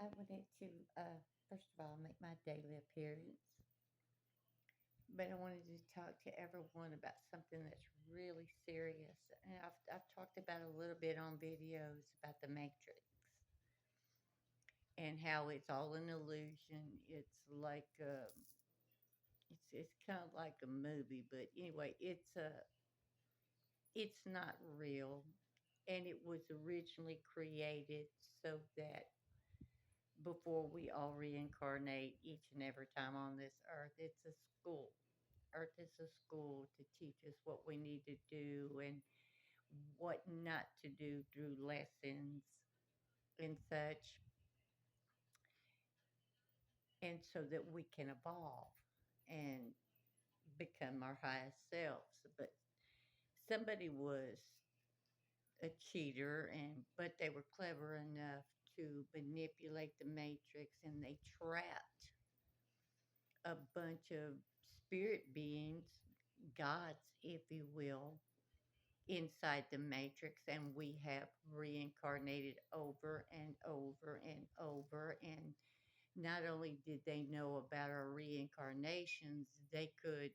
I wanted to, first of all, make my daily appearance, but I wanted to talk to everyone about something that's really serious. And I've talked about a little bit on videos about the Matrix and how it's all an illusion. It's kind of like a movie, but anyway, it's not real, and it was originally created so that before we all reincarnate each and every time on this earth. It's a school. Earth is a school to teach us what we need to do and what not to do through lessons and such, and so that we can evolve and become our highest selves. But somebody was a cheater, and but they were clever enough to manipulate the matrix, and they trapped a bunch of spirit beings, gods, if you will, inside the matrix, and we have reincarnated over and over and over. And not only did they know about our reincarnations, they could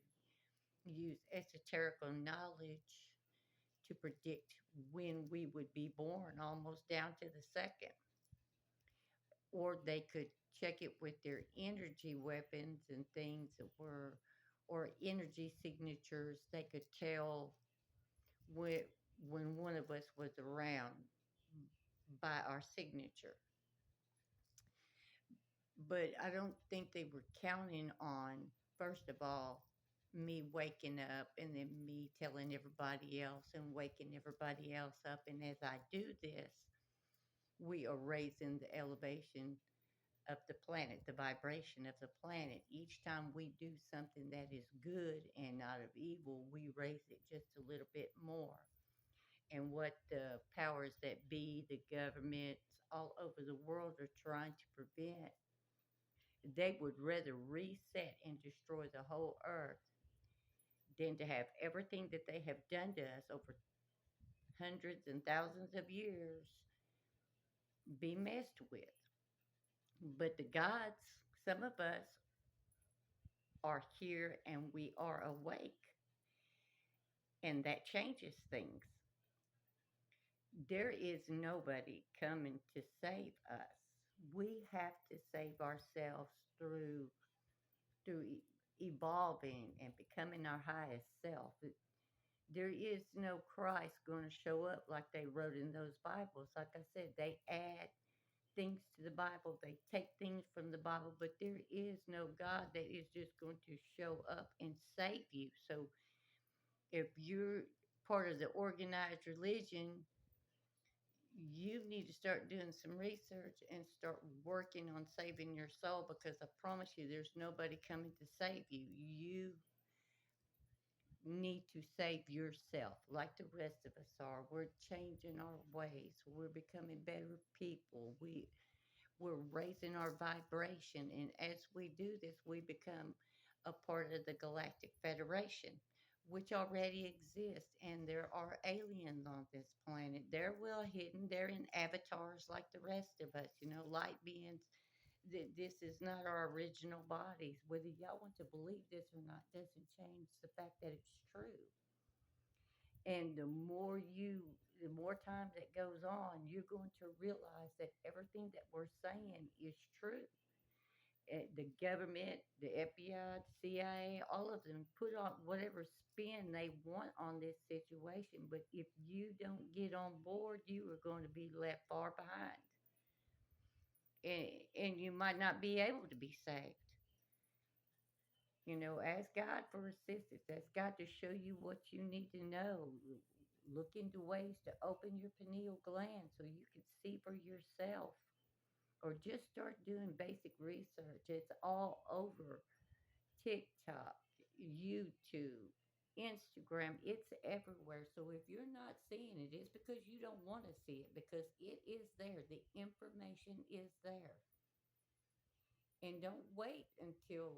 use esoterical knowledge to predict when we would be born, almost down to the second. Or they could check it with their energy weapons and things that were, or energy signatures. They could tell when, when one of us was around by our signature. But I don't think they were counting on, first of all, me waking up and then me telling everybody else and waking everybody else up. And as I do this, we are raising the elevation of the planet, the vibration of the planet. Each time we do something that is good and not of evil, we raise it just a little bit more. And what the powers that be, the governments all over the world are trying to prevent, they would rather reset and destroy the whole earth than to have everything that they have done to us over hundreds and thousands of years be messed with. But the gods, some of us are here and we are awake, and that changes things. There is nobody coming to save us. We have to save ourselves through evolving and becoming our highest self. There is no Christ going to show up like they wrote in those Bibles. Like I said, they add things to the Bible, they take things from the Bible, but there is no God that is just going to show up and save you. So if you're part of the organized religion, you need to start doing some research and start working on saving your soul, because I promise you, there's nobody coming to save you. You need to save yourself like the rest of us are. We're changing our ways. We're becoming better people. We're raising our vibration, and as we do this, we become a part of the Galactic Federation, which already exists. And there are aliens on this planet. They're well hidden. They're in avatars like the rest of us, light beings. This is not our original bodies. Whether y'all want to believe this or not doesn't change the fact that it's true. And the more time that goes on, you're going to realize that everything that we're saying is true. The government, the FBI, the CIA, all of them put on whatever spin they want on this situation. But if you don't get on board, you are going to be left far behind. And you might not be able to be saved. Ask God for assistance. Ask God to show you what you need to know. Look into ways to open your pineal gland so you can see for yourself. Or just start doing basic research. It's all over TikTok, YouTube, Instagram. It's everywhere. So if you're not seeing it, it's because you don't want to see it, because it is there. The information is there. And don't wait until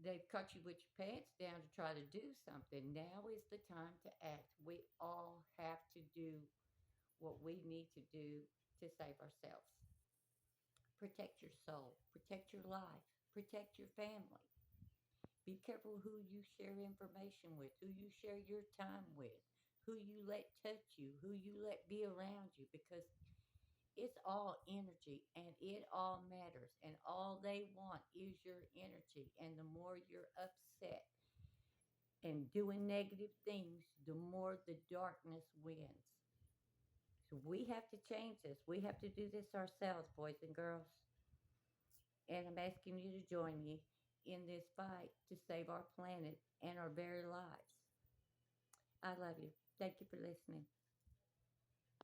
they've caught you with your pants down to try to do something. Now is the time to act. We all have to do what we need to do to save ourselves. Protect your soul, protect your life, protect your family. Be careful who you share information with, who you share your time with, who you let touch you, who you let be around you, because it's all energy and it all matters. And all they want is your energy. And the more you're upset and doing negative things, the more the darkness wins. So we have to change this. We have to do this ourselves, boys and girls. And I'm asking you to join me in this fight to save our planet and our very lives. I love you. Thank you for listening.